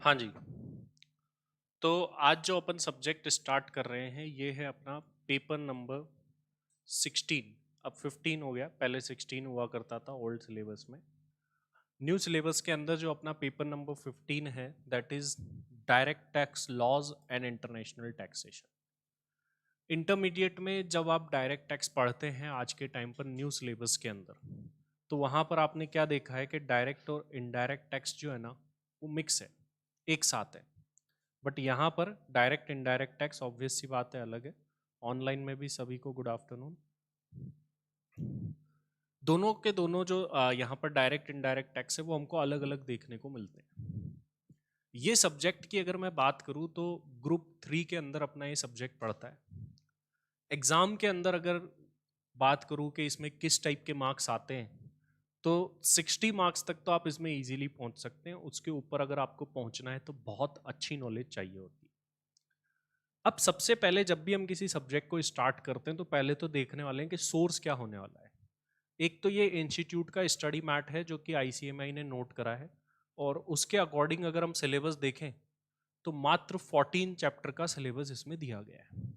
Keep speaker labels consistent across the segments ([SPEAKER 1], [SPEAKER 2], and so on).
[SPEAKER 1] हाँ जी। तो आज जो अपन सब्जेक्ट स्टार्ट कर रहे हैं ये है अपना पेपर नंबर 16। अब 15 हो गया, पहले 16 हुआ करता था ओल्ड सिलेबस में। न्यू सिलेबस के अंदर जो अपना पेपर नंबर 15 है that is direct tax laws and international taxation. Intermediate में जब आप डायरेक्ट टैक्स पढ़ते हैं आज के टाइम पर न्यू सिलेबस के अंदर, तो वहाँ पर आपने क्या देखा है कि डायरेक्ट और इनडायरेक्ट टैक्स जो है ना वो मिक्स है, एक साथ है। बट यहाँ पर डायरेक्ट इनडायरेक्ट टैक्स ऑब्वियस सी बात है अलग है। ऑनलाइन में भी सभी को गुड आफ्टरनून। दोनों के दोनों जो यहाँ पर डायरेक्ट इनडायरेक्ट टैक्स है वो हमको अलग अलग देखने को मिलते हैं। ये सब्जेक्ट की अगर मैं बात करूँ तो ग्रुप 3 के अंदर अपना ये सब्जेक्ट पढ़ता है। एग्जाम के अंदर अगर बात करूँ कि इसमें किस टाइप के मार्क्स आते हैं, तो 60 मार्क्स तक तो आप इसमें इजीली पहुंच सकते हैं। उसके ऊपर अगर आपको पहुंचना है तो बहुत अच्छी नॉलेज चाहिए होती है। अब सबसे पहले जब भी हम किसी सब्जेक्ट को स्टार्ट करते हैं तो पहले तो देखने वाले हैं कि सोर्स क्या होने वाला है। एक तो ये इंस्टीट्यूट का स्टडी मैट है जो कि आईसीएमआई ने नोट करा है, और उसके अकॉर्डिंग अगर हम सिलेबस देखें तो मात्र 14 चैप्टर का सिलेबस इसमें दिया गया है।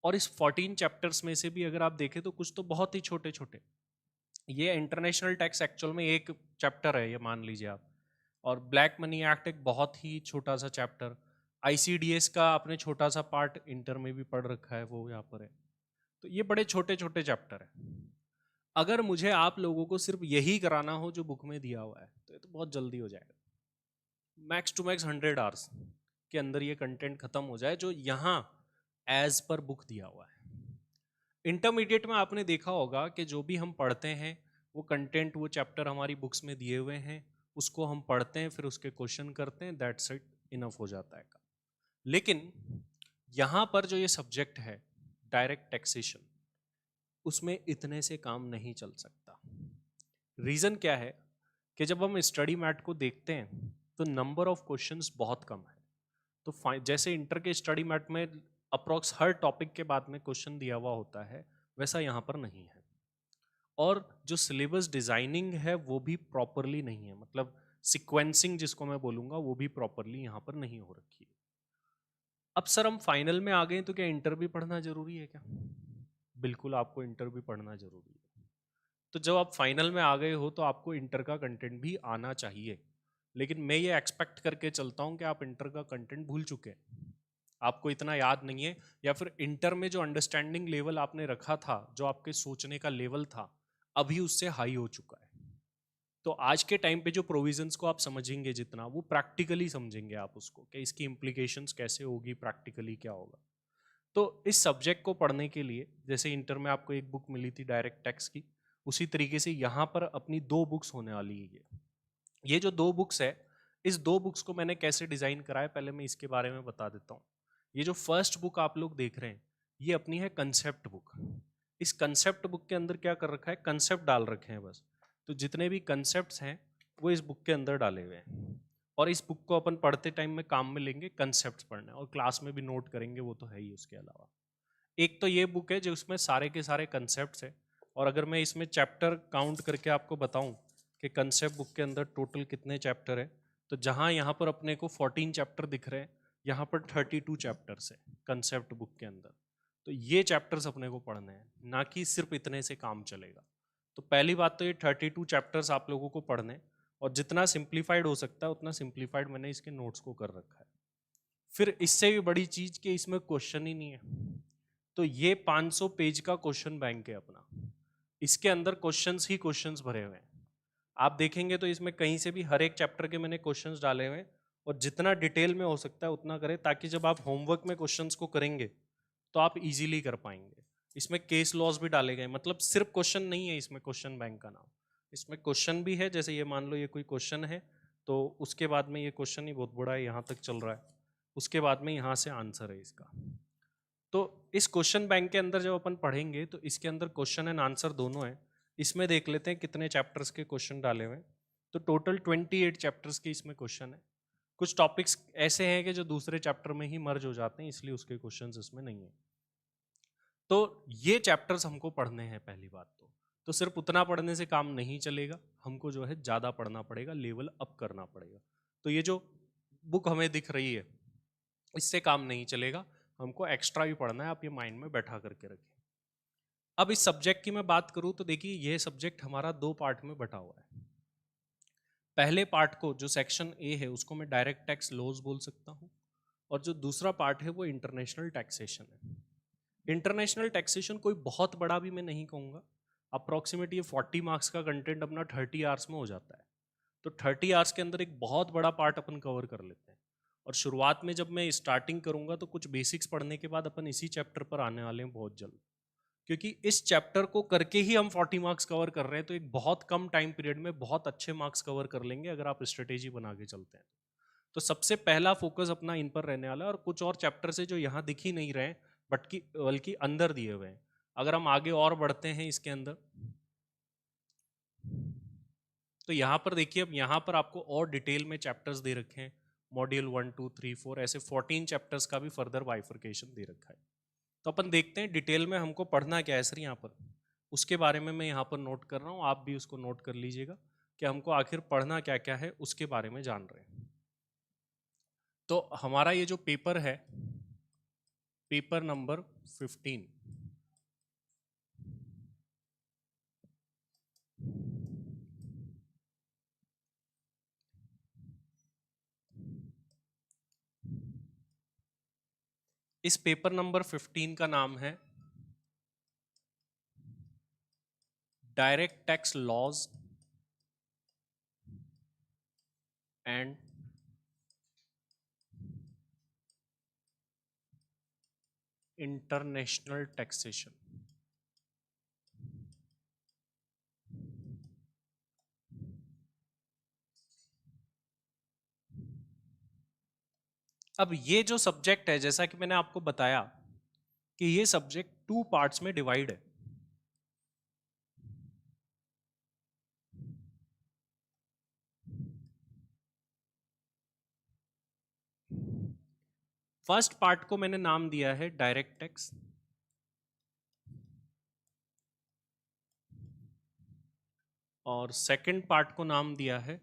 [SPEAKER 1] और इस 14 चैप्टर्स में से भी अगर आप देखें तो कुछ तो बहुत ही छोटे छोटे। ये इंटरनेशनल टैक्स एक्चुअल में एक चैप्टर है, ये मान लीजिए आप। और ब्लैक मनी एक्ट एक बहुत ही छोटा सा चैप्टर। आईसीडीएस का आपने छोटा सा पार्ट इंटर में भी पढ़ रखा है, वो यहाँ पर है। तो ये बड़े छोटे छोटे चैप्टर है। अगर मुझे आप लोगों को सिर्फ यही कराना हो जो बुक में दिया हुआ है तो ये तो बहुत जल्दी हो जाएगा। मैक्स टू मैक्स 100 आवर्स के अंदर ये कंटेंट खत्म हो जाए जो यहाँ एज पर बुक दिया हुआ है। इंटरमीडिएट में आपने देखा होगा कि जो भी हम पढ़ते हैं वो कंटेंट, वो चैप्टर हमारी बुक्स में दिए हुए हैं, उसको हम पढ़ते हैं, फिर उसके क्वेश्चन करते हैं, दैट्स इट, इनफ हो जाता है काम। लेकिन यहाँ पर जो ये सब्जेक्ट है डायरेक्ट टैक्सेशन, उसमें इतने से काम नहीं चल सकता। रीज़न क्या है कि जब हम स्टडी मैट को देखते हैं तो नंबर ऑफ क्वेश्चंस बहुत कम है। तो जैसे इंटर के स्टडी मैट में अप्रोक्स हर टॉपिक के बाद में क्वेश्चन दिया हुआ होता है, वैसा यहाँ पर नहीं है। और जो सिलेबस डिजाइनिंग है वो भी प्रॉपरली नहीं है, मतलब सिक्वेंसिंग जिसको मैं बोलूँगा वो भी प्रॉपरली यहाँ पर नहीं हो रखी है। अब सर हम फाइनल में आ गए तो क्या इंटर भी पढ़ना जरूरी है क्या? बिल्कुल आपको इंटर भी पढ़ना जरूरी है। तो जब आप फाइनल में आ गए हो तो आपको इंटर का कंटेंट भी आना चाहिए। लेकिन मैं ये एक्सपेक्ट करके चलता हूँ कि आप इंटर का कंटेंट भूल चुके हैं, आपको इतना याद नहीं है, या फिर इंटर में जो अंडरस्टैंडिंग लेवल आपने रखा था, जो आपके सोचने का लेवल था, अभी उससे हाई हो चुका है। तो आज के टाइम पे जो प्रोविजंस को आप समझेंगे जितना, वो प्रैक्टिकली समझेंगे आप उसको कि इसकी इम्प्लीकेशंस कैसे होगी, प्रैक्टिकली क्या होगा। तो इस सब्जेक्ट को पढ़ने के लिए जैसे इंटर में आपको एक बुक मिली थी डायरेक्ट टैक्स की, उसी तरीके से यहाँ पर अपनी 2 बुक्स होने वाली है। ये जो 2 बुक्स है, इस 2 बुक्स को मैंने कैसे डिजाइन करा है पहले मैं इसके बारे में बता देता हूँ। ये जो फर्स्ट बुक आप लोग देख रहे हैं ये अपनी है कंसेप्ट बुक। इस कंसेप्ट बुक के अंदर क्या कर रखा है, कंसेप्ट डाल रखे हैं बस। तो जितने भी कंसेप्ट्स हैं वो इस बुक के अंदर डाले हुए हैं, और इस बुक को अपन पढ़ते टाइम में काम में लेंगे, कंसेप्ट्स पढ़ना है और क्लास में भी नोट करेंगे, वो तो है ही। उसके अलावा एक तो ये बुक है जो उसमें सारे के सारे कंसेप्ट्स है। और अगर मैं इसमें चैप्टर काउंट करके आपको बताऊं कि कंसेप्ट बुक के अंदर टोटल कितने चैप्टर है, तो जहां यहाँ पर अपने को 14 चैप्टर दिख रहे हैं, यहाँ पर 32 चैप्टर्स है कंसेप्ट बुक के अंदर। तो ये चैप्टर्स अपने को पढ़ने हैं, ना कि सिर्फ इतने से काम चलेगा। तो पहली बात तो ये 32 चैप्टर्स आप लोगों को पढ़ने, और जितना सिंप्लीफाइड हो सकता है उतना सिंप्लीफाइड मैंने इसके नोट्स को कर रखा है। फिर इससे भी बड़ी चीज कि इसमें क्वेश्चन ही नहीं है। तो ये 500 पेज का क्वेश्चन बैंक है अपना, इसके अंदर क्वेश्चंस ही क्वेश्चंस भरे हुए हैं। आप देखेंगे तो इसमें कहीं से भी हर एक चैप्टर के मैंने क्वेश्चंस डाले हुए हैं, और जितना डिटेल में हो सकता है उतना करें, ताकि जब आप होमवर्क में क्वेश्चंस को करेंगे तो आप इजीली कर पाएंगे। इसमें केस लॉस भी डाले गए, मतलब सिर्फ क्वेश्चन नहीं है इसमें क्वेश्चन बैंक का नाम। इसमें क्वेश्चन भी है, जैसे ये मान लो ये कोई क्वेश्चन है, तो उसके बाद में ये क्वेश्चन ही बहुत बड़ा है, यहाँ तक चल रहा है, उसके बाद में यहाँ से आंसर है इसका। तो इस क्वेश्चन बैंक के अंदर जब अपन पढ़ेंगे तो इसके अंदर क्वेश्चन एंड आंसर दोनों है। इसमें देख लेते हैं कितने चैप्टर्स के क्वेश्चन डाले हुए हैं। तो टोटल 28 चैप्टर्स के इसमें क्वेश्चन है। कुछ टॉपिक्स ऐसे हैं कि जो दूसरे चैप्टर में ही मर्ज हो जाते हैं, इसलिए उसके क्वेश्चंस इसमें नहीं है। तो ये चैप्टर्स हमको पढ़ने हैं पहली बात तो सिर्फ उतना पढ़ने से काम नहीं चलेगा, हमको जो है ज़्यादा पढ़ना पड़ेगा, लेवल अप करना पड़ेगा। तो ये जो बुक हमें दिख रही है, इससे काम नहीं चलेगा, हमको एक्स्ट्रा भी पढ़ना है, आप ये माइंड में बैठा करके रखें। अब इस सब्जेक्ट की मैं बात करूं तो देखिए ये सब्जेक्ट हमारा 2 पार्ट में बटा हुआ है। पहले पार्ट को जो सेक्शन ए है उसको मैं डायरेक्ट टैक्स लॉज बोल सकता हूं, और जो दूसरा पार्ट है वो इंटरनेशनल टैक्सेशन है। इंटरनेशनल टैक्सेशन कोई बहुत बड़ा भी मैं नहीं कहूँगा, अप्रॉक्सीमेट ये 40 मार्क्स का कंटेंट अपना 30 आवर्स में हो जाता है, तो 30 आवर्स के अंदर एक बहुत बड़ा पार्ट अपन कवर कर लेते हैं। और शुरुआत में जब मैं स्टार्टिंग करूँगा तो कुछ बेसिक्स पढ़ने के बाद अपन इसी चैप्टर पर आने वाले हैं बहुत जल्द, क्योंकि इस चैप्टर को करके ही हम 40 मार्क्स कवर कर रहे हैं, तो एक बहुत कम टाइम पीरियड में बहुत अच्छे मार्क्स कवर कर लेंगे अगर आप स्ट्रेटेजी बना के चलते हैं। तो सबसे पहला फोकस अपना इन पर रहने वाला है, और कुछ और चैप्टर से जो यहाँ दिख ही नहीं रहे हैं बल्कि अंदर दिए हुए हैं। अगर हम आगे और बढ़ते हैं इसके अंदर तो यहाँ पर देखिए, अब यहाँ पर आपको और डिटेल में चैप्टर्स दे रखे हैं, मॉड्यूल 1 2 3 4 ऐसे 14 चैप्टर्स का भी फर्दर बाइफर्केशन दे रखा है। तो अपन देखते हैं डिटेल में हमको पढ़ना क्या है सर यहाँ पर, उसके बारे में मैं यहाँ पर नोट कर रहा हूँ, आप भी उसको नोट कर लीजिएगा कि हमको आखिर पढ़ना क्या क्या है उसके बारे में जान रहे हैं। तो हमारा ये जो पेपर है, पेपर नंबर 15, इस पेपर नंबर 15 का नाम है direct tax laws and international taxation. अब ये जो सब्जेक्ट है, जैसा कि मैंने आपको बताया कि ये सब्जेक्ट 2 पार्ट्स में डिवाइड है। फर्स्ट पार्ट को मैंने नाम दिया है डायरेक्ट टैक्स, और सेकंड पार्ट को नाम दिया है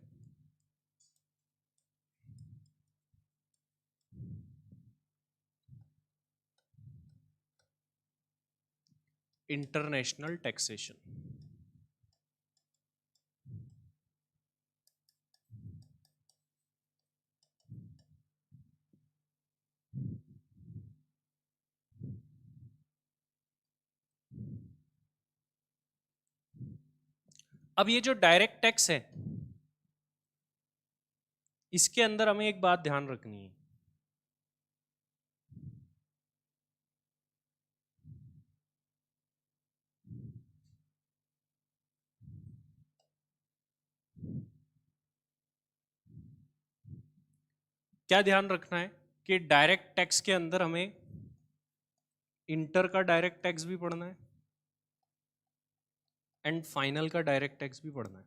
[SPEAKER 1] इंटरनेशनल टैक्सेशन। अब ये जो डायरेक्ट टैक्स है, इसके अंदर हमें एक बात ध्यान रखनी है, क्या ध्यान रखना है कि डायरेक्ट टैक्स के अंदर हमें इंटर का डायरेक्ट टैक्स भी पढ़ना है एंड फाइनल का डायरेक्ट टैक्स भी पढ़ना है।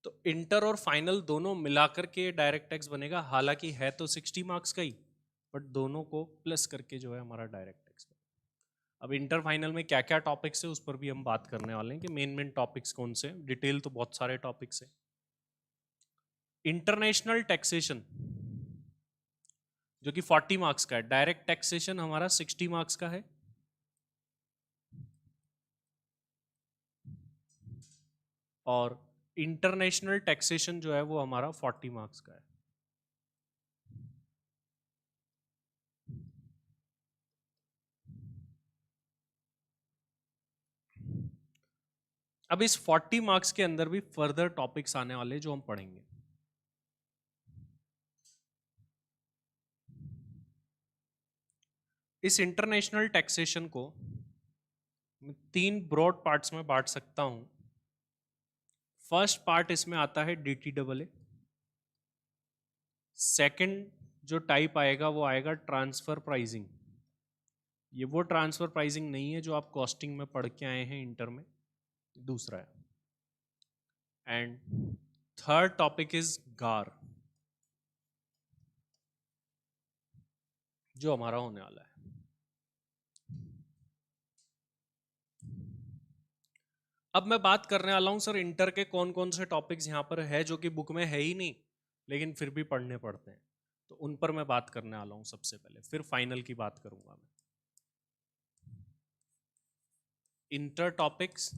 [SPEAKER 1] तो इंटर और फाइनल दोनों मिलाकर के डायरेक्ट टैक्स बनेगा, हालांकि है तो 60 मार्क्स का ही, बट दोनों को प्लस करके जो है हमारा डायरेक्ट टैक्स। अब इंटर फाइनल में क्या क्या टॉपिक्स है उस पर भी हम बात करने वाले हैं कि मेन मेन टॉपिक्स कौन से, डिटेल तो बहुत सारे टॉपिक्स है। इंटरनेशनल टैक्सेशन जो कि 40 मार्क्स का है, डायरेक्ट टैक्सेशन हमारा 60 मार्क्स का है, और इंटरनेशनल टैक्सेशन जो है वो हमारा 40 मार्क्स का है। अब इस 40 मार्क्स के अंदर भी फर्दर टॉपिक्स आने वाले जो हम पढ़ेंगे। इस इंटरनेशनल टैक्सेशन को मैं 3 ब्रॉड पार्ट्स में बांट सकता हूं। फर्स्ट पार्ट इसमें आता है DTAA, सेकंड जो टाइप आएगा वो आएगा ट्रांसफर प्राइसिंग। ये वो ट्रांसफर प्राइसिंग नहीं है जो आप कॉस्टिंग में पढ़ के आए हैं इंटर में, दूसरा है। एंड थर्ड टॉपिक इज गार, जो हमारा होने वाला है। अब मैं बात करने वाला हूं सर इंटर के कौन कौन से टॉपिक्स यहां पर है जो कि बुक में है ही नहीं, लेकिन फिर भी पढ़ने पड़ते हैं, तो उन पर मैं बात करने वाला हूं सबसे पहले, फिर फाइनल की बात करूंगा मैं। Inter topics,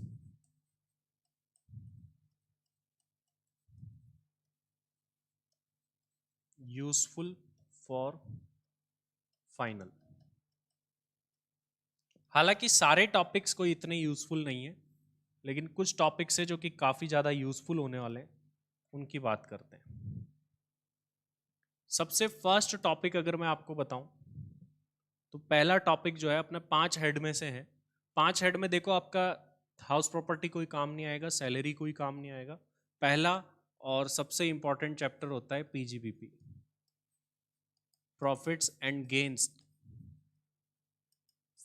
[SPEAKER 1] useful for final. हालांकि सारे टॉपिक्स कोई इतने यूजफुल नहीं है, लेकिन कुछ टॉपिक्स है जो कि काफी ज्यादा यूजफुल होने वाले हैं, उनकी बात करते हैं। सबसे फर्स्ट टॉपिक अगर मैं आपको बताऊं, तो पहला टॉपिक जो है अपने 5 हेड में से है। 5 हेड में देखो, आपका हाउस प्रॉपर्टी कोई काम नहीं आएगा, सैलरी कोई काम नहीं आएगा। पहला और सबसे इंपॉर्टेंट चैप्टर होता है PGBP, profits and gains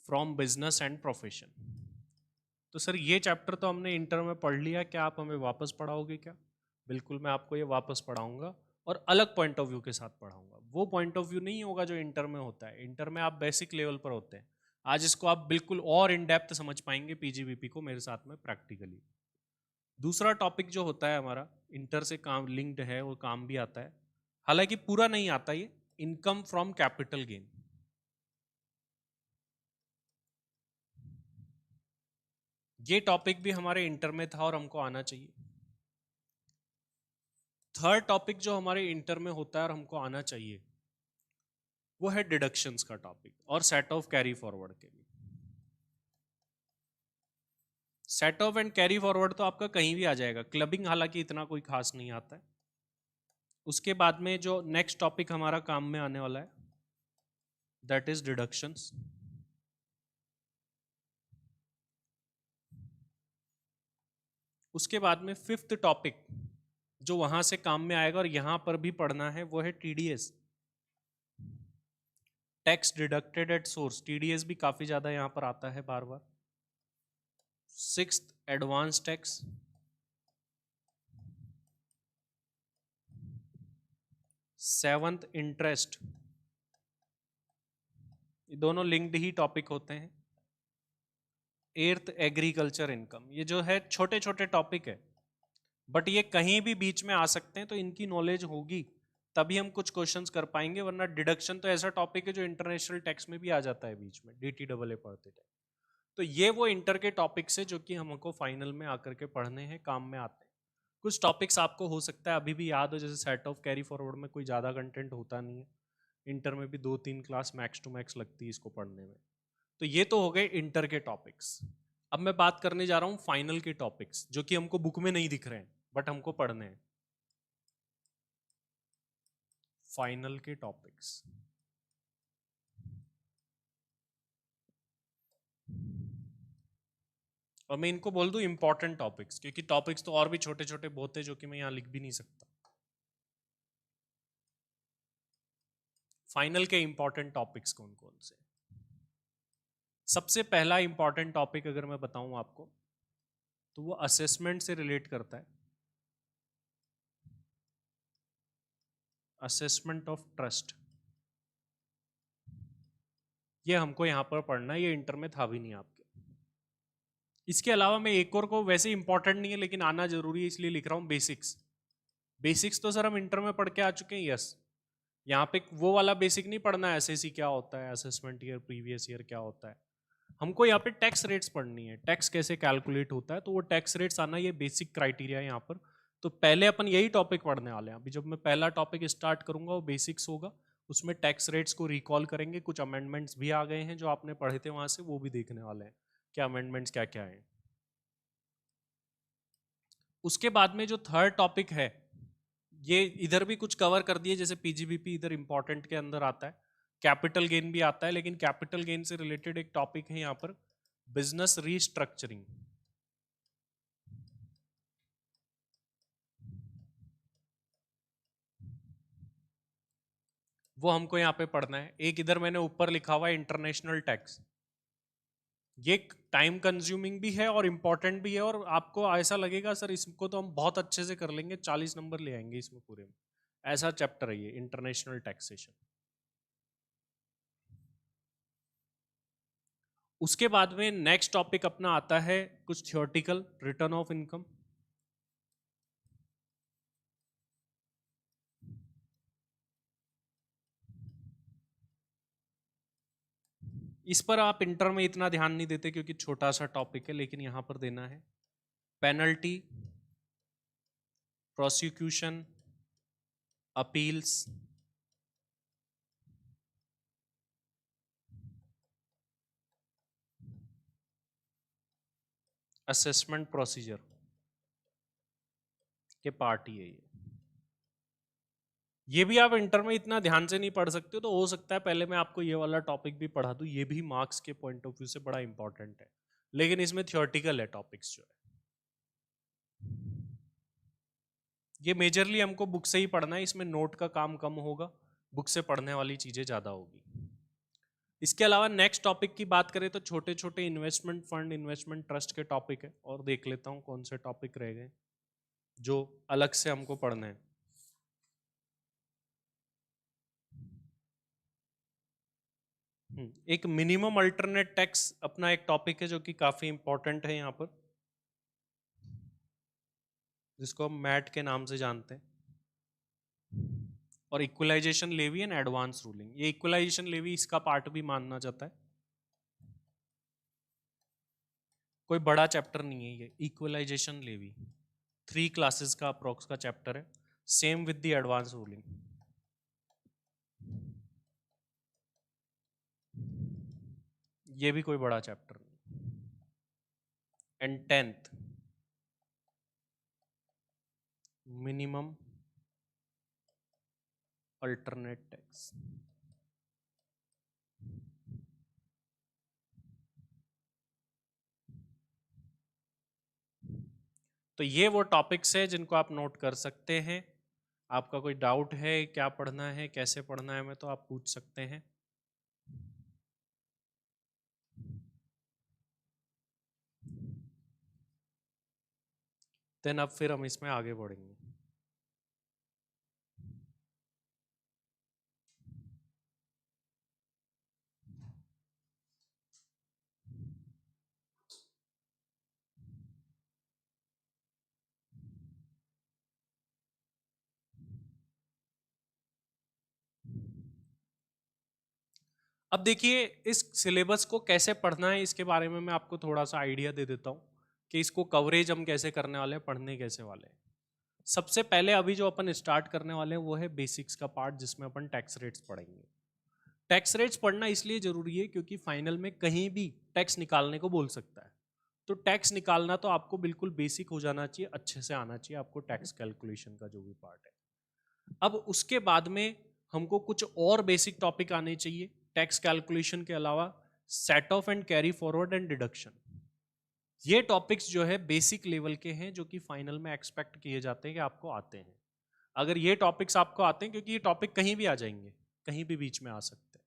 [SPEAKER 1] from business and profession. तो सर ये चैप्टर तो हमने इंटर में पढ़ लिया, क्या आप हमें वापस पढ़ाओगे क्या? बिल्कुल, मैं आपको ये वापस पढ़ाऊंगा और अलग पॉइंट ऑफ व्यू के साथ पढ़ाऊंगा। वो पॉइंट ऑफ व्यू नहीं होगा जो इंटर में होता है। इंटर में आप बेसिक लेवल पर होते हैं, आज इसको आप बिल्कुल और इन डेप्थ समझ पाएंगे पीजीबीपी को मेरे साथ में प्रैक्टिकली। दूसरा टॉपिक जो होता है हमारा, इंटर से काम लिंक्ड है, वो काम भी आता है, हालांकि पूरा नहीं आता ये, इनकम फ्रॉम कैपिटल गेन। ये टॉपिक भी हमारे इंटर में था और हमको आना चाहिए। थर्ड टॉपिक जो हमारे इंटर में होता है और हमको आना चाहिए, वो है डिडक्शंस का टॉपिक और सेट ऑफ कैरी फॉरवर्ड के लिए। Set of and carry forward तो आपका कहीं भी आ जाएगा, क्लबिंग हालांकि इतना कोई खास नहीं आता है। उसके बाद में जो नेक्स्ट टॉपिक हमारा काम में आने वाला है, दैट इज डिडक्शंस। उसके बाद में फिफ्थ टॉपिक जो वहां से काम में आएगा और यहां पर भी पढ़ना है, वो है TDS, tax deducted at source. TDS भी काफी ज्यादा यहां पर आता है बार बार। Sixth, advance tax. Seventh, interest. ये दोनों लिंक्ड ही टॉपिक होते हैं। Eighth, agriculture income. ये जो है छोटे छोटे टॉपिक है, बट ये कहीं भी बीच में आ सकते हैं, तो इनकी नॉलेज होगी तभी हम कुछ क्वेश्चंस कर पाएंगे, वरना डिडक्शन तो ऐसा टॉपिक है जो इंटरनेशनल टैक्स में भी आ जाता है बीच में, डीटीडब्ल्यूए पढ़ते टाइम। तो ये वो इंटर के टॉपिक्स है जो कि हमको फाइनल में आकर के पढ़ने हैं, काम में आते हैं। कुछ टॉपिक्स आपको हो सकता है अभी भी याद हो, जैसे सेट ऑफ कैरी फॉरवर्ड में कोई ज़्यादा कंटेंट होता नहीं है, इंटर में भी 2-3 क्लास मैक्स टू मैक्स लगती है इसको पढ़ने में। तो ये तो हो गए इंटर के टॉपिक्स। अब मैं बात करने जा रहा हूँ फाइनल के टॉपिक्स, जो कि हमको बुक में नहीं दिख रहे हैं बट हमको पढ़ने हैं। फाइनल के टॉपिक्स, और मैं इनको बोल दूं इंपॉर्टेंट टॉपिक्स, क्योंकि टॉपिक्स तो और भी छोटे छोटे बहुत है जो कि मैं यहां लिख भी नहीं सकता। फाइनल के इंपॉर्टेंट टॉपिक्स कौन कौन से? सबसे पहला इंपॉर्टेंट टॉपिक अगर मैं बताऊं आपको, तो वो असेसमेंट से रिलेट करता है। असेसमेंट ऑफ ट्रस्ट, ये हमको यहां पर पढ़ना है, ये इंटर में था भी नहीं आपके। इसके अलावा मैं एक और को, वैसे इंपॉर्टेंट नहीं है लेकिन आना जरूरी है इसलिए लिख रहा हूं, बेसिक्स। बेसिक्स तो सर हम इंटर में पढ़ के आ चुके हैं, यस। यहाँ पे वो वाला बेसिक नहीं पढ़ना है, एसएससी क्या होता है, असेसमेंट ईयर, प्रीवियस ईयर क्या होता है। हमको यहाँ पे टैक्स रेट्स पढ़नी है, टैक्स कैसे कैलकुलेट होता है, तो वो टैक्स रेट्स आना, ये बेसिक क्राइटेरिया है यहाँ पर। तो पहले अपन यही टॉपिक पढ़ने वाले हैं। अभी जब मैं पहला टॉपिक स्टार्ट करूंगा वो बेसिक्स होगा, उसमें टैक्स रेट्स को रिकॉल करेंगे। कुछ अमेंडमेंट्स भी आ गए हैं जो आपने पढ़े थे वहां से, वो भी देखने वाले हैं क्या अमेंडमेंट्स क्या क्या है। उसके बाद में जो थर्ड टॉपिक है, ये इधर भी कुछ कवर कर दिए, जैसे पीजीबीपी इधर इंपॉर्टेंट के अंदर आता है, कैपिटल गेन भी आता है, लेकिन कैपिटल गेन से रिलेटेड एक टॉपिक है यहाँ पर, बिजनेस रीस्ट्रक्चरिंग। वो हमको यहाँ पे पढ़ना है। एक इधर मैंने ऊपर लिखा हुआ है इंटरनेशनल टैक्स, ये टाइम कंज्यूमिंग भी है और इंपॉर्टेंट भी है, और आपको ऐसा लगेगा सर इसको तो हम बहुत अच्छे से कर लेंगे, 40 नंबर ले आएंगे इसमें पूरे में, ऐसा चैप्टर है ये इंटरनेशनल टैक्सेशन। उसके बाद में नेक्स्ट टॉपिक अपना आता है कुछ थियोरटिकल, रिटर्न ऑफ इनकम। इस पर आप इंटर में इतना ध्यान नहीं देते क्योंकि छोटा सा टॉपिक है, लेकिन यहां पर देना है। Penalty, prosecution, appeals, assessment procedure के पार्ट ही है ये भी आप इंटर में इतना ध्यान से नहीं पढ़ सकते हो, तो हो सकता है पहले मैं आपको ये वाला टॉपिक भी पढ़ा दूं, ये भी मार्क्स के पॉइंट ऑफ व्यू से बड़ा इंपॉर्टेंट है, लेकिन इसमें थियोरटिकल है टॉपिक्स जो है। ये मेजरली हमको बुक से ही पढ़ना है, इसमें नोट का काम कम होगा, बुक से पढ़ने वाली चीजें ज्यादा होगी। इसके अलावा नेक्स्ट टॉपिक की बात करें तो छोटे छोटे इन्वेस्टमेंट फंड, इन्वेस्टमेंट ट्रस्ट के टॉपिक है, और देख लेता हूं कौन से टॉपिक रह गए जो अलग से हमको पढ़ने हैं। एक मिनिमम अल्टरनेट टैक्स अपना एक टॉपिक है जो कि काफी इंपॉर्टेंट है यहाँ पर, जिसको हम मैट के नाम से जानते हैं। और equalisation levy and advance ruling, ये इक्वलाइजेशन लेवी इसका पार्ट भी मानना जाता है, कोई बड़ा चैप्टर नहीं है ये। इक्वलाइजेशन लेवी 3 क्लासेस का अप्रोक्स का चैप्टर है, same with the advance ruling. ये भी कोई बड़ा चैप्टर नहीं। And 10th minimum alternate tax. तो ये वो टॉपिक्स है जिनको आप नोट कर सकते हैं। आपका कोई डाउट है, क्या पढ़ना है, कैसे पढ़ना है, मैं तो आप पूछ सकते हैं। देन अब फिर हम इसमें आगे बढ़ेंगे। अब देखिए, इस सिलेबस को कैसे पढ़ना है इसके बारे में मैं आपको थोड़ा सा आइडिया दे देता हूँ कि इसको कवरेज हम कैसे करने वाले हैं, पढ़ने कैसे वाले हैं। सबसे पहले अभी जो अपन स्टार्ट करने वाले हैं वो है बेसिक्स का पार्ट, जिसमें अपन टैक्स रेट्स पढ़ेंगे। टैक्स रेट्स पढ़ना इसलिए जरूरी है क्योंकि फाइनल में कहीं भी टैक्स निकालने को बोल सकता है, तो टैक्स निकालना तो आपको बिल्कुल बेसिक हो जाना चाहिए, अच्छे से आना चाहिए आपको टैक्स कैलकुलेशन का जो भी पार्ट है। अब उसके बाद में हमको कुछ और बेसिक टॉपिक आने चाहिए टैक्स कैलकुलेशन के अलावा, set of and carry forward and deduction. ये टॉपिक्स जो है बेसिक लेवल के हैं जो कि फाइनल में एक्सपेक्ट किए जाते हैं कि आपको आते हैं। अगर ये टॉपिक्स आपको आते हैं, क्योंकि ये टॉपिक कहीं भी आ जाएंगे, कहीं भी बीच में आ सकते हैं।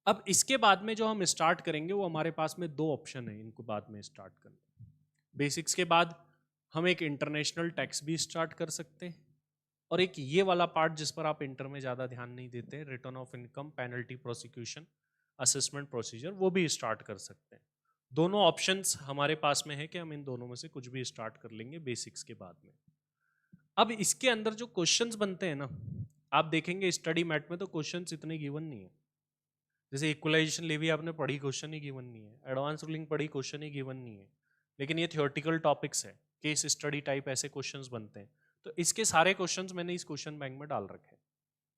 [SPEAKER 1] अब इसके बाद में जो हम स्टार्ट करेंगे वो हमारे पास में 2 ऑप्शन है इनको बाद में स्टार्ट करने। बेसिक्स के बाद हम एक इंटरनेशनल टैक्स भी स्टार्ट कर सकते हैं, और एक ये वाला पार्ट जिस पर आप इंटर में ज़्यादा ध्यान नहीं देते, return of income, penalty, prosecution, assessment procedure, वो भी स्टार्ट कर सकते हैं। दोनों ऑप्शंस हमारे पास में है कि हम इन दोनों में से कुछ भी स्टार्ट कर लेंगे बेसिक्स के बाद में। अब इसके अंदर जो क्वेश्चंस बनते हैं ना, आप देखेंगे स्टडी मैट में तो क्वेश्चंस इतने गिवन नहीं है। जैसे इक्वलाइजेशन लेवी आपने पढ़ी, क्वेश्चन ही गिवन नहीं है। एडवांस रूलिंग पढ़ी, क्वेश्चन ही गिवन नहीं है। लेकिन ये थियोरटिकल टॉपिक्स है, केस स्टडी टाइप ऐसे क्वेश्चंस बनते हैं, तो इसके सारे क्वेश्चंस मैंने इस क्वेश्चन बैंक में डाल रखे हैं।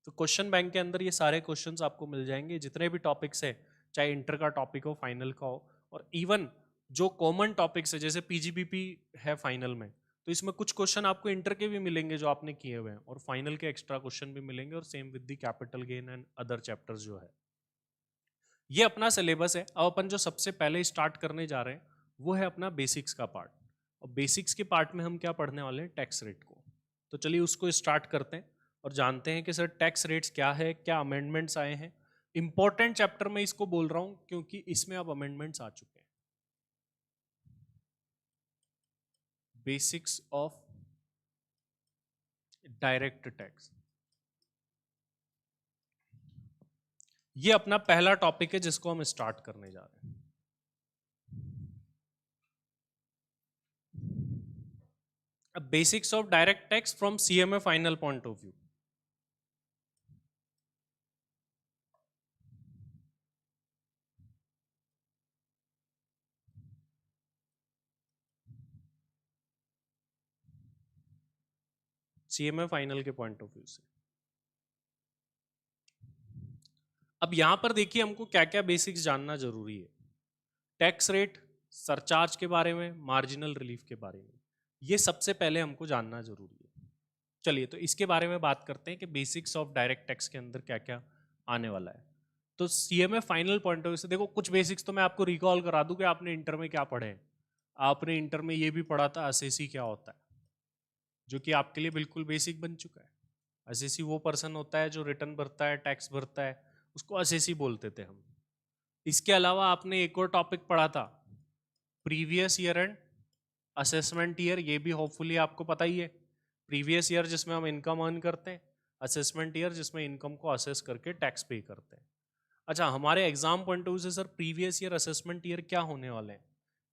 [SPEAKER 1] तो क्वेश्चन बैंक के अंदर ये सारे क्वेश्चंस आपको मिल जाएंगे, जितने भी टॉपिक्स है, चाहे इंटर का टॉपिक हो, फाइनल का हो, और इवन जो कॉमन टॉपिक्स है जैसे पीजीबीपी है फाइनल में, तो इसमें कुछ क्वेश्चन आपको इंटर के भी मिलेंगे जो आपने किए हुए हैं, और फाइनल के एक्स्ट्रा क्वेश्चन भी मिलेंगे, और same with the capital gain and other chapters जो है। ये अपना सिलेबस है। अब अपन जो सबसे पहले स्टार्ट करने जा रहे हैं वो है अपना बेसिक्स का पार्ट, और बेसिक्स के पार्ट में हम क्या पढ़ने वाले हैं, टैक्स रेट को। तो चलिए उसको स्टार्ट करते हैं और जानते हैं कि सर टैक्स रेट्स क्या है, क्या अमेंडमेंट्स आए हैं। इंपॉर्टेंट चैप्टर में इसको बोल रहा हूं क्योंकि इसमें अब अमेंडमेंट्स आ चुके हैं। बेसिक्स ऑफ डायरेक्ट टैक्स, ये अपना पहला टॉपिक है जिसको हम स्टार्ट करने जा रहे हैं। Basics of direct tax from CMA final point of view. CMA final के पॉइंट ऑफ व्यू से। अब यहां पर देखिए हमको क्या क्या बेसिक्स जानना जरूरी है। टैक्स रेट, सरचार्ज के बारे में, मार्जिनल रिलीफ के बारे में, ये सबसे पहले हमको जानना जरूरी है। चलिए तो इसके बारे में बात करते हैं कि बेसिक्स ऑफ डायरेक्ट टैक्स के अंदर क्या क्या आने वाला है। तो CMA final point of view से देखो, कुछ बेसिक्स तो मैं आपको रिकॉल करा दूं कि आपने इंटर में क्या पढ़े हैं। आपने इंटर में ये भी पढ़ा था एसएसी क्या होता है, जो कि आपके लिए बिल्कुल बेसिक बन चुका है। एसएसी वो पर्सन होता है जो रिटर्न भरता है, टैक्स भरता है, उसको एसएसी बोलते थे हम। इसके अलावा आपने एक और टॉपिक पढ़ा था, previous year and assessment year, ये भी होपफुली आपको पता ही है। प्रीवियस ईयर जिसमें हम इनकम अर्न करते हैं, असेसमेंट ईयर जिसमें इनकम को असेस करके टैक्स पे करते हैं। अच्छा, हमारे एग्जाम पॉइंट ऑफ व्यू से sir previous year assessment year क्या होने वाले हैं,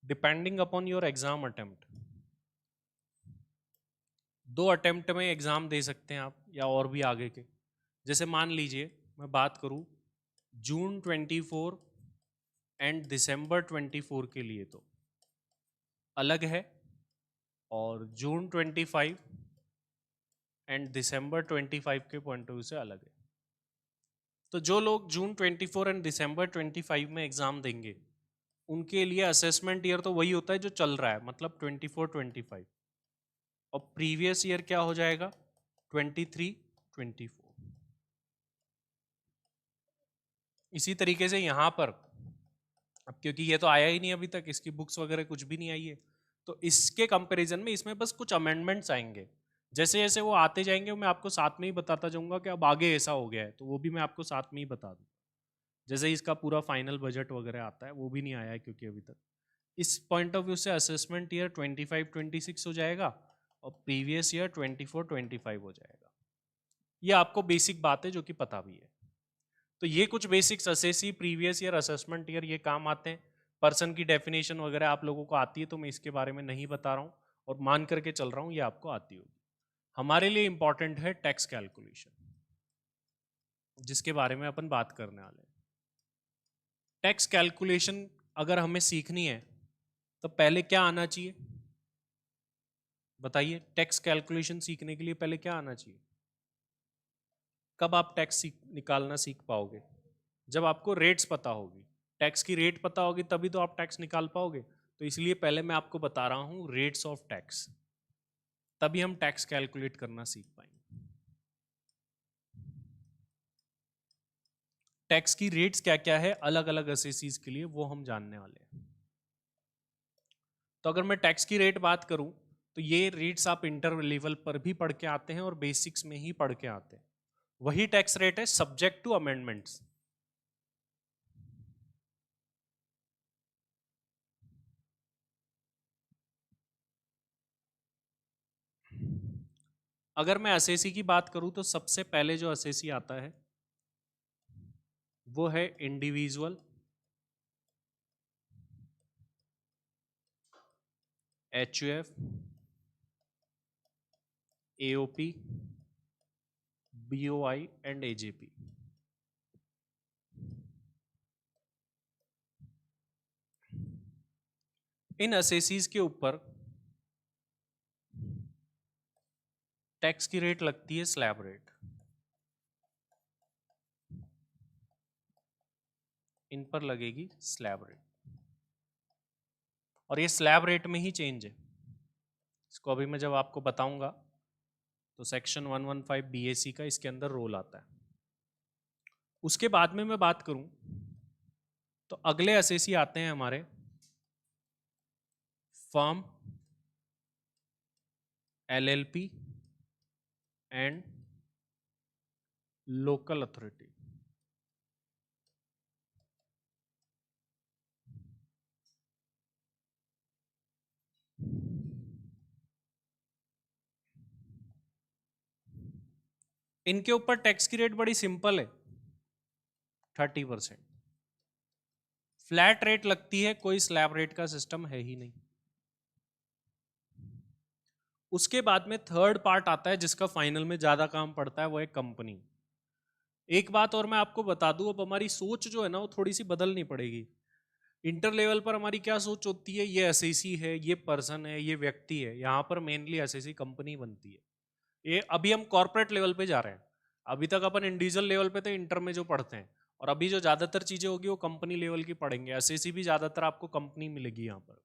[SPEAKER 1] depending upon your exam attempt. 2 attempt में एग्जाम दे सकते हैं आप, या और भी आगे के। जैसे मान लीजिए मैं बात करूं जून 24 एंड दिसंबर 24 के लिए तो अलग है, और जून 25 एंड दिसंबर 25 के पॉइंट ऑफ व्यू से अलग है। तो जो लोग जून 24 एंड दिसंबर 25 में एग्जाम देंगे, उनके लिए असेसमेंट ईयर तो वही होता है जो चल रहा है, मतलब 24-25, और प्रीवियस ईयर क्या हो जाएगा 23-24। इसी तरीके से यहाँ पर, अब क्योंकि ये तो आया ही नहीं अभी तक, इसकी बुक्स वगैरह कुछ भी नहीं आई है, तो इसके कंपैरिजन में इसमें बस कुछ अमेंडमेंट्स आएंगे। जैसे जैसे वो आते जाएंगे मैं आपको साथ में ही बताता जाऊंगा कि अब आगे ऐसा हो गया है, तो वो भी मैं आपको साथ में ही बता दूँ। जैसे इसका पूरा फाइनल बजट वगैरह आता है, वो भी नहीं आया है क्योंकि अभी तक। इस पॉइंट ऑफ व्यू से असेसमेंट ईयर 25-26 हो जाएगा, और प्रीवियस ईयर 24-25 हो जाएगा। ये आपको बेसिक बात है जो कि पता भी है। तो ये कुछ basics SSC, previous year, assessment year, ये काम आते हैं। पर्सन की डेफिनेशन वगैरह आप लोगों को आती है, तो मैं इसके बारे में नहीं बता रहा हूँ, और मान करके चल रहा हूँ ये आपको आती होगी। हमारे लिए इंपॉर्टेंट है टैक्स कैलकुलेशन, जिसके बारे में अपन बात करने वाले हैं। टैक्स कैलकुलेशन अगर हमें सीखनी है तो पहले क्या आना चाहिए बताइए। टैक्स कैलकुलेशन सीखने के लिए पहले क्या आना चाहिए? कब आप टैक्स निकालना सीख पाओगे? जब आपको रेट्स पता होगी। टैक्स की रेट पता होगी तभी तो आप टैक्स निकाल पाओगे। तो इसलिए पहले मैं आपको बता रहा हूं रेट्स ऑफ टैक्स, तभी हम टैक्स कैलकुलेट करना सीख पाएंगे। टैक्स की रेट्स क्या क्या है अलग अलग एसएसीज के लिए, वो हम जानने वाले हैं। तो अगर मैं टैक्स की रेट बात करूं तो ये रेट्स आप इंटर लेवल पर भी पढ़ के आते हैं और बेसिक्स में ही पढ़ के आते हैं। वही टैक्स रेट है सब्जेक्ट टू अमेंडमेंट्स। अगर मैं एसएसी की बात करूं तो सबसे पहले जो एसएसी आता है वो है individual HUF, AOP, BOI and AJP. इन एसएसीज के ऊपर टैक्स की रेट लगती है स्लैब रेट। इन पर लगेगी स्लैब रेट, और ये स्लैब रेट में ही चेंज है। इसको अभी मैं जब आपको बताऊंगा तो सेक्शन 115 बीएसी का इसके अंदर रोल आता है। उसके बाद में मैं बात करूं तो अगले एसएसी आते हैं हमारे firm, LLP and local authority. इनके ऊपर टैक्स की रेट बड़ी सिंपल है, 30%। फ्लैट रेट लगती है, कोई स्लैब रेट का सिस्टम है ही नहीं। उसके बाद में थर्ड पार्ट आता है जिसका फाइनल में ज्यादा काम पड़ता है, वो है कंपनी। एक बात और मैं आपको बता दूं, अब हमारी सोच जो है ना वो थोड़ी सी बदलनी पड़ेगी। इंटर लेवल पर हमारी क्या सोच होती है, ये एसएसी है, ये पर्सन है, ये व्यक्ति है। यहाँ पर मेनली एसएसी कंपनी बनती है। ये अभी हम कॉर्पोरेट लेवल पे जा रहे हैं, अभी तक अपन इंडिविजुअल लेवल पे थे इंटर में जो पढ़ते हैं, और अभी जो ज्यादातर चीजें होगी वो कंपनी लेवल की पढ़ेंगे। एसएससी भी ज्यादातर आपको कंपनी मिलेगी यहाँ पर,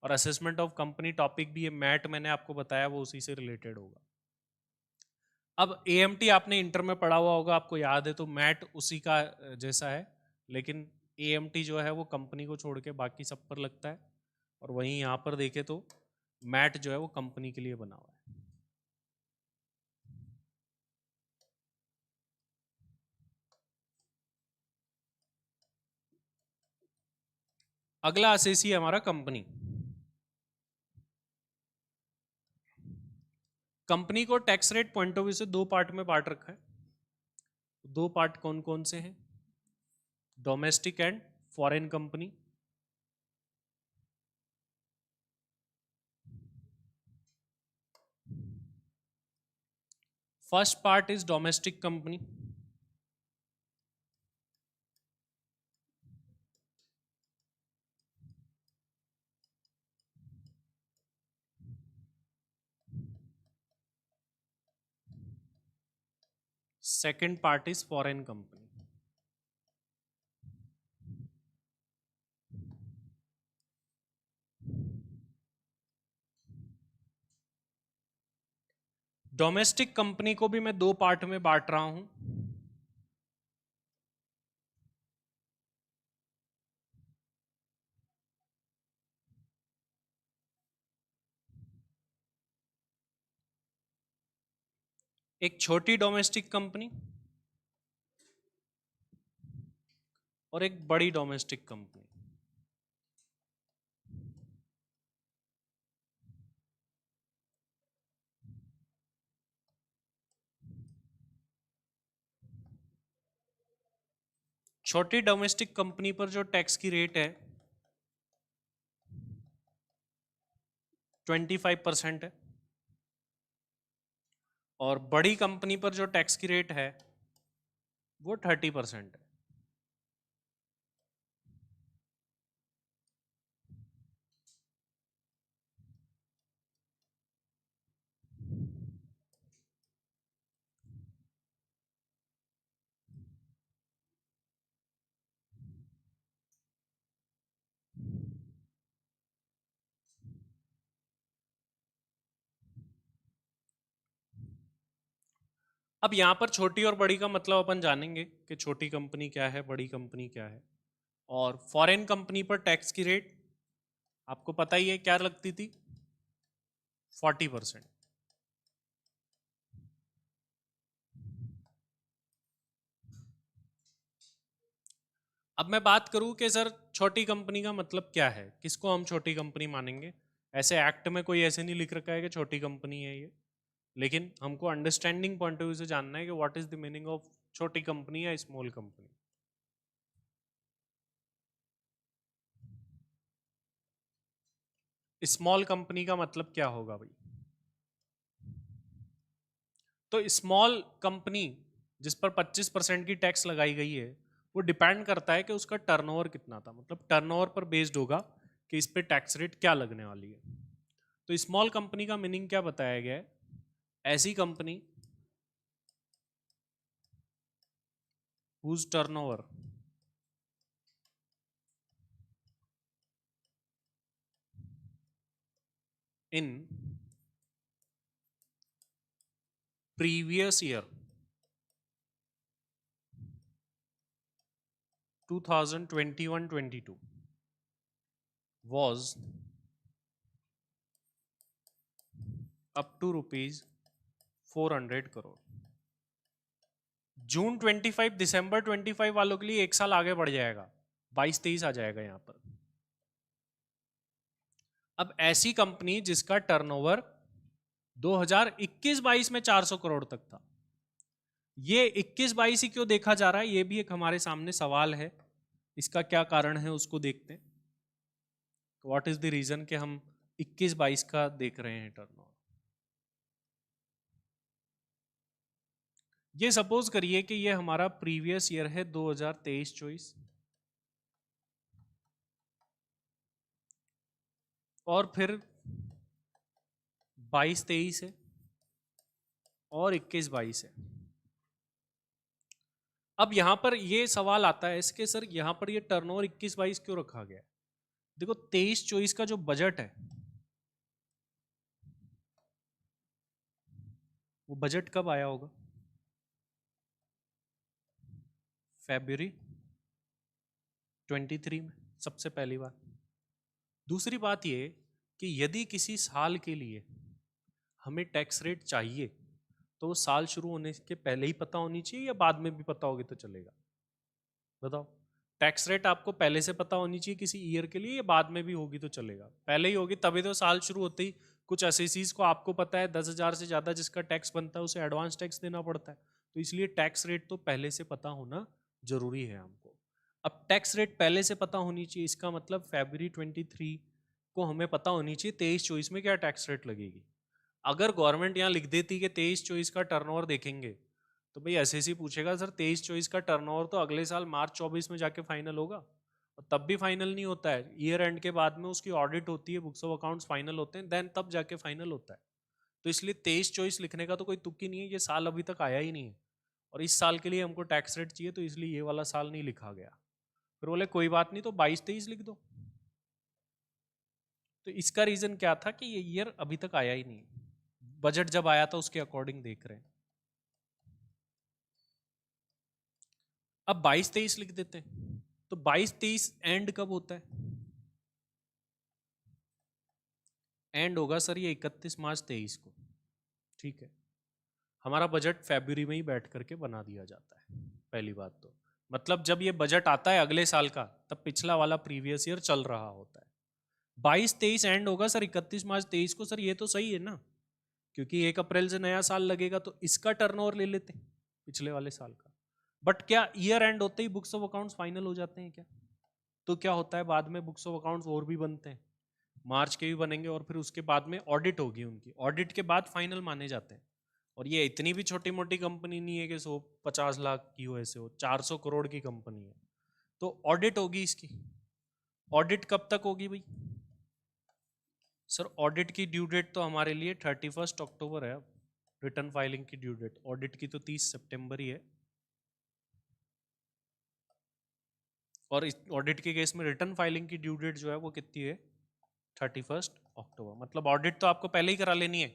[SPEAKER 1] और असेसमेंट ऑफ कंपनी टॉपिक भी, ये मैट मैंने आपको बताया वो उसी से रिलेटेड होगा। अब एएमटी आपने इंटर में पढ़ा हुआ होगा, आपको याद है, तो मैट उसी का जैसा है, लेकिन एएमटी जो है वो कंपनी को छोड़ के बाकी सब पर लगता है, और वहीं यहाँ पर देखे तो मैट जो है वो कंपनी के लिए बना हुआ है। अगला एसएससी है हमारा कंपनी। कंपनी को tax rate point of view से दो पार्ट में बांट रखा है। दो पार्ट कौन कौन से हैं? Domestic and foreign company. First part is domestic company. Second part is foreign company. Domestic company को भी मैं दो पार्ट में बांट रहा हूं। एक छोटी डोमेस्टिक कंपनी और एक बड़ी डोमेस्टिक कंपनी। छोटी डोमेस्टिक कंपनी पर जो टैक्स की रेट है 25% है, और बड़ी कंपनी पर जो टैक्स की रेट है वो 30% है। अब यहां पर छोटी और बड़ी का मतलब अपन जानेंगे कि छोटी कंपनी क्या है, बड़ी कंपनी क्या है। और फॉरेन कंपनी पर टैक्स की रेट आपको पता ही है क्या लगती थी, 40%। अब मैं बात करूं कि सर छोटी कंपनी का मतलब क्या है, किसको हम छोटी कंपनी मानेंगे। ऐसे एक्ट में कोई ऐसे नहीं लिख रखा है कि छोटी कंपनी है ये, लेकिन हमको अंडरस्टैंडिंग पॉइंट ऑफ व्यू से जानना है कि what is the meaning of छोटी कंपनी या स्मॉल कंपनी। स्मॉल कंपनी का मतलब क्या होगा भाई? तो स्मॉल कंपनी जिस पर 25% की टैक्स लगाई गई है वो डिपेंड करता है कि उसका टर्नओवर कितना था, मतलब टर्नओवर पर बेस्ड होगा कि इस पे टैक्स रेट क्या लगने वाली है। तो स्मॉल कंपनी का मीनिंग क्या बताया गया है? ऐसी company whose turnover in previous year 2021-22 was up to rupees 400 crore. जून 25 दिसंबर 25 वालों के लिए एक साल आगे बढ़ जाएगा, 22-23 आ जाएगा यहां पर। अब ऐसी कंपनी जिसका टर्नओवर 2021-22 में 400 करोड़ तक था, ये 21-22 ही क्यों देखा जा रहा है, ये भी एक हमारे सामने सवाल है। इसका क्या कारण है उसको देखते हैं। व्हाट इज द रीजन कि हम 21-22 का देख रहे हैं टर्नओवर। ये सपोज करिए कि ये हमारा प्रीवियस ईयर है 2023-24, और फिर 22-23 है, और 21-22 है। अब यहां पर ये सवाल आता है इसके, सर यहां पर ये टर्नओवर 21-22 क्यों रखा गया है? देखो 23-24 का जो बजट है वो बजट कब आया होगा? फरवरी 23 में सबसे पहली बात। दूसरी बात ये कि यदि किसी साल के लिए हमें टैक्स रेट चाहिए तो वो साल शुरू होने के पहले ही पता होनी चाहिए या बाद में भी पता होगी तो चलेगा? बताओ। टैक्स रेट आपको पहले से पता होनी चाहिए किसी ईयर के लिए या बाद में भी होगी तो चलेगा? पहले ही होगी तभी तो साल शुरू होते ही कुछ एसएसीज को आपको पता है 10,000 से ज्यादा जिसका टैक्स बनता है उसे एडवांस टैक्स देना पड़ता है, तो इसलिए टैक्स रेट तो पहले से पता होना जरूरी है हमको। अब टैक्स रेट पहले से पता होनी चाहिए, इसका मतलब फरवरी 23 को हमें पता होनी चाहिए 23-24 में क्या टैक्स रेट लगेगी। अगर गवर्नमेंट यहाँ लिख देती कि 23-24 का टर्नओवर देखेंगे तो भाई एसएससी पूछेगा सर 23-24 का टर्नओवर तो अगले साल मार्च 24 में जाके फाइनल होगा, और तब भी फाइनल नहीं होता है, ईयर एंड के बाद में उसकी ऑडिट होती है, बुक्स ऑफ अकाउंट्स फाइनल होते हैं, देन तब जाके फाइनल होता है। तो इसलिए 23-24 लिखने का तो कोई तुक ही नहीं है, ये साल अभी तक आया ही नहीं है और इस साल के लिए हमको टैक्स रेट चाहिए तो इसलिए ये वाला साल नहीं लिखा गया। फिर बोले कोई बात नहीं तो 22-23 लिख दो। तो इसका रीजन क्या था कि ये ईयर अभी तक आया ही नहीं, बजट जब आया था उसके अकॉर्डिंग देख रहे हैं। अब 22-23 लिख देते हैं, तो 22-23 एंड कब होता है? एंड होगा सर ये 31 मार्च 23 को। ठीक है, हमारा बजट फरवरी में ही बैठ करके बना दिया जाता है। पहली बात तो मतलब जब ये बजट आता है अगले साल का तब पिछला वाला प्रीवियस ईयर चल रहा होता है। 22-23 एंड होगा सर 31 मार्च 23 को, सर ये तो सही है ना, क्योंकि 1 अप्रैल से नया साल लगेगा तो इसका टर्नओवर ले लेते हैं पिछले वाले साल का। बट क्या ईयर एंड होते ही बुक्स ऑफ अकाउंट्स फाइनल हो जाते हैं क्या? तो क्या होता है बाद में बुक्स ऑफ अकाउंट्स और भी बनते हैं, मार्च के भी बनेंगे और फिर उसके बाद में ऑडिट होगी, उनकी ऑडिट के बाद फाइनल माने जाते हैं। और ये इतनी भी छोटी मोटी कंपनी नहीं है कि 150 लाख की हो, ऐसे हो 400 करोड़ की कंपनी है, तो ऑडिट होगी इसकी। ऑडिट कब तक होगी भाई? सर ऑडिट की ड्यू डेट तो हमारे लिए 31 अक्टूबर है। अब रिटर्न फाइलिंग की ड्यू डेट ऑडिट की तो 30 सितंबर ही है, और इस ऑडिट के केस में रिटर्न फाइलिंग की ड्यू डेट जो है वो कितनी है? 31 अक्टूबर। मतलब ऑडिट तो आपको पहले ही करा लेनी है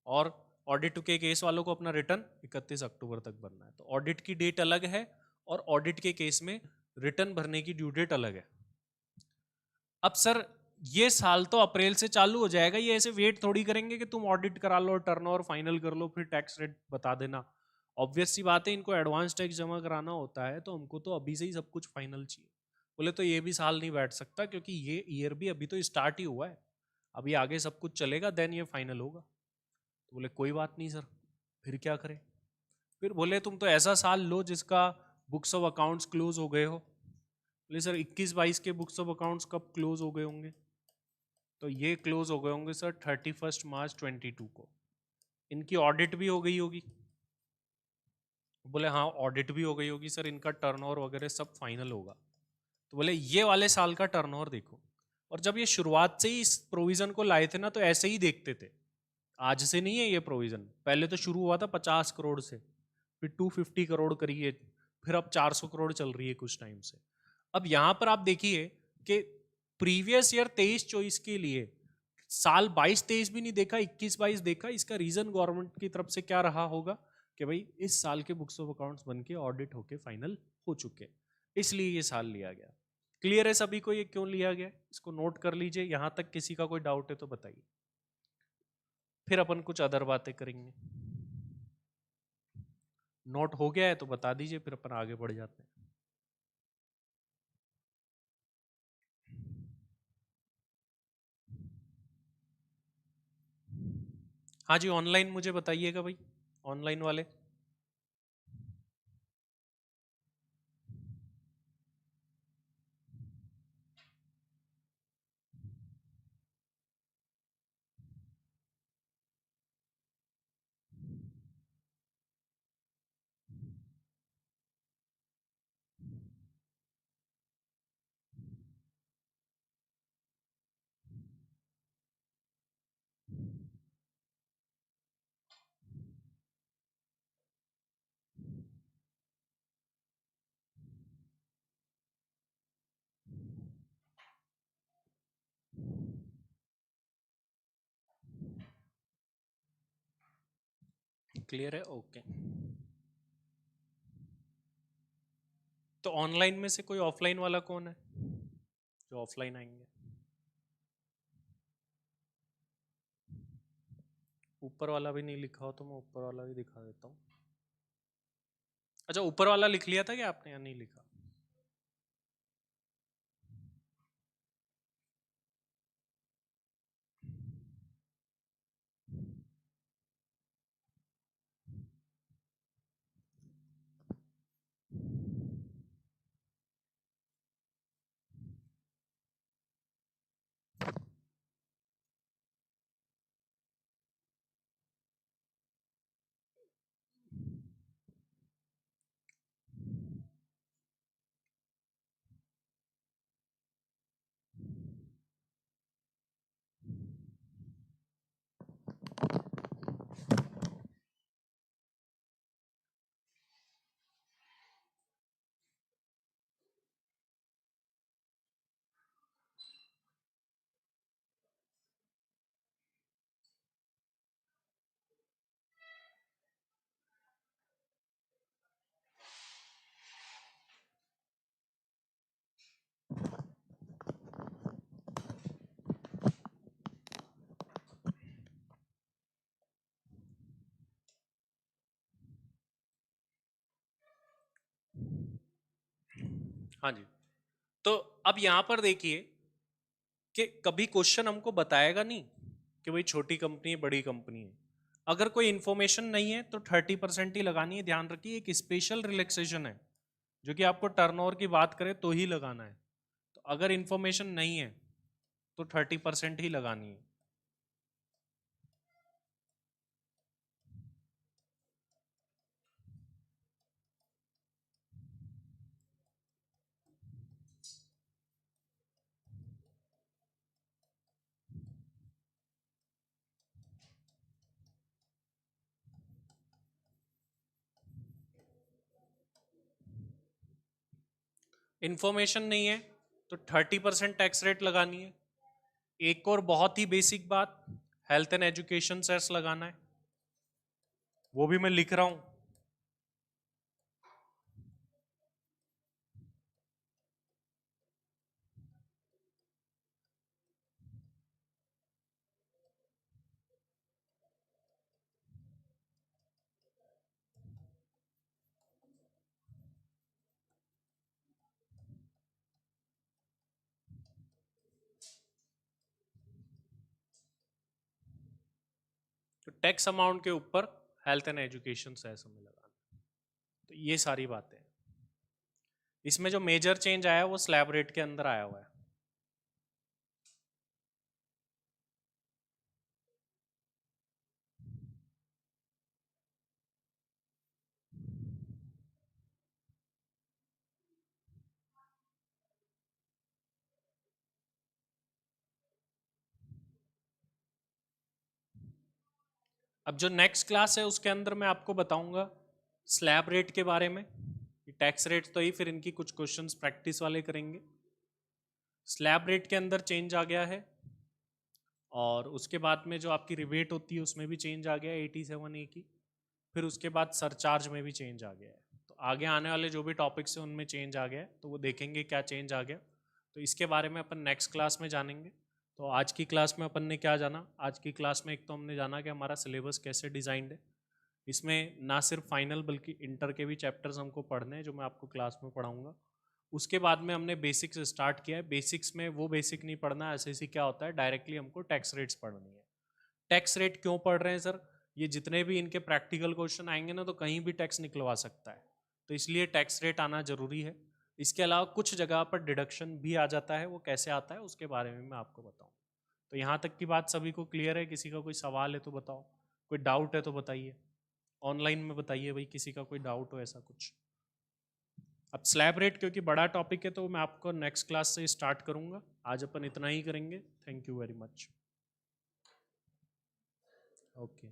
[SPEAKER 1] और ऑडिट के केस वालों को अपना रिटर्न 31 अक्टूबर तक भरना है। तो ऑडिट की डेट अलग है और ऑडिट के केस में रिटर्न भरने की ड्यू डेट अलग है। अब सर ये साल तो अप्रैल से चालू हो जाएगा, ये ऐसे वेट थोड़ी करेंगे कि तुम ऑडिट करा लो, टर्नओवर फाइनल कर लो, फिर टैक्स रेट बता देना। ऑब्वियस सी बात है, इनको एडवांस टैक्स जमा कराना होता है तो हमको तो अभी से ही सब कुछ फाइनल चाहिए। बोले तो ये भी साल नहीं बैठ सकता क्योंकि ये ईयर भी अभी तो स्टार्ट ही हुआ है, अभी आगे सब कुछ चलेगा देन ये फाइनल होगा। तो बोले कोई बात नहीं सर, फिर क्या करें? फिर बोले तुम तो ऐसा साल लो जिसका बुक्स ऑफ अकाउंट्स क्लोज हो गए हो। बोले सर 21-22 के बुक्स ऑफ अकाउंट्स कब क्लोज हो गए होंगे? तो ये क्लोज हो गए होंगे सर 31 मार्च 22 को। इनकी ऑडिट भी हो गई होगी। बोले हाँ ऑडिट भी हो गई होगी सर, इनका टर्नओवर वगैरह सब फाइनल होगा। तो बोले ये वाले साल का टर्नओवर देखो। और जब ये शुरुआत से ही इस प्रोविजन को लाए थे ना तो ऐसे ही देखते थे, आज से नहीं है ये प्रोविजन, पहले तो शुरू हुआ था 50 करोड़ से, फिर 250 करोड़ करिए, फिर अब 400 करोड़ चल रही है कुछ टाइम से। अब यहां पर आप देखिए कि प्रीवियस ईयर 23-24 के लिए साल 22-23 भी नहीं देखा, 21-22 देखा। इसका रीजन गवर्नमेंट की तरफ से क्या रहा होगा कि भाई इस साल के बुक्स ऑफ अकाउंट्स बन के ऑडिट होके फाइनल हो चुके, इसलिए ये साल लिया गया। क्लियर है सभी को ये क्यों लिया गया? इसको नोट कर लीजिए, यहां तक किसी का कोई डाउट है तो बताइए, फिर अपन कुछ अदर बातें करेंगे। नोट हो गया है तो बता दीजिए, फिर अपन आगे बढ़ जाते हैं। हाँ जी, ऑनलाइन मुझे बताइएगा भाई, ऑनलाइन वाले। क्लियर है? ओके। तो ऑनलाइन में से कोई ऑफलाइन वाला कौन है जो ऑफलाइन आएंगे? ऊपर वाला भी नहीं लिखा हो तो मैं ऊपर वाला भी दिखा देता हूँ। अच्छा, ऊपर वाला लिख लिया था कि आपने या नहीं लिखा? हाँ जी। तो अब यहां पर देखिए कि कभी क्वेश्चन हमको बताएगा नहीं कि भाई छोटी कंपनी है बड़ी कंपनी है। अगर कोई इंफॉर्मेशन नहीं है तो 30% ही लगानी है। ध्यान रखिए, एक स्पेशल रिलैक्सेशन है जो कि आपको टर्नओवर की बात करे तो ही लगाना है। तो अगर इंफॉर्मेशन नहीं है तो 30% ही लगानी है। इंफॉर्मेशन नहीं है तो 30% टैक्स रेट लगानी है। एक और बहुत ही बेसिक बात, हेल्थ एंड एजुकेशन सेस लगाना है, वो भी मैं लिख रहा हूं। तो टैक्स अमाउंट के ऊपर हेल्थ एंड एजुकेशन सेस हमें लगाना है। तो ये सारी बातें हैं। इसमें जो मेजर चेंज आया है वो स्लैब रेट के अंदर आया हुआ है। अब जो नेक्स्ट क्लास है उसके अंदर मैं आपको बताऊंगा स्लैब रेट के बारे में। टैक्स रेट तो ही, फिर इनकी कुछ क्वेश्चंस प्रैक्टिस वाले करेंगे। स्लैब रेट के अंदर चेंज आ गया है और उसके बाद में जो आपकी रिबेट होती है उसमें भी चेंज आ गया है 87A की। फिर उसके बाद सरचार्ज में भी चेंज आ गया है। तो आगे आने वाले जो भी टॉपिक्स हैं उनमें चेंज आ गया है, तो वो देखेंगे क्या चेंज आ गया। तो इसके बारे में अपन नेक्स्ट क्लास में जानेंगे। तो आज की क्लास में अपन ने क्या जाना? आज की क्लास में एक तो हमने जाना कि हमारा सिलेबस कैसे डिज़ाइंड है। इसमें ना सिर्फ फाइनल बल्कि इंटर के भी चैप्टर्स हमको पढ़ने हैं जो मैं आपको क्लास में पढ़ाऊंगा। उसके बाद में हमने बेसिक्स स्टार्ट किया है। बेसिक्स में वो बेसिक नहीं पढ़ना, एसएससी क्या होता है, डायरेक्टली हमको टैक्स रेट्स पढ़नी है। टैक्स रेट क्यों पढ़ रहे हैं सर? ये जितने भी इनके प्रैक्टिकल क्वेश्चन आएंगे ना तो कहीं भी टैक्स निकलवा सकता है, तो इसलिए टैक्स रेट आना जरूरी है। इसके अलावा कुछ जगह पर डिडक्शन भी आ जाता है, वो कैसे आता है उसके बारे में मैं आपको बताऊं। तो यहाँ तक की बात सभी को क्लियर है? किसी का कोई सवाल है तो बताओ, कोई डाउट है तो बताइए। ऑनलाइन में बताइए भाई, किसी का कोई डाउट हो ऐसा कुछ। अब स्लैब रेट क्योंकि बड़ा टॉपिक है तो मैं आपको नेक्स्ट क्लास से स्टार्ट करूंगा। आज अपन इतना ही करेंगे। Thank you very much. Okay.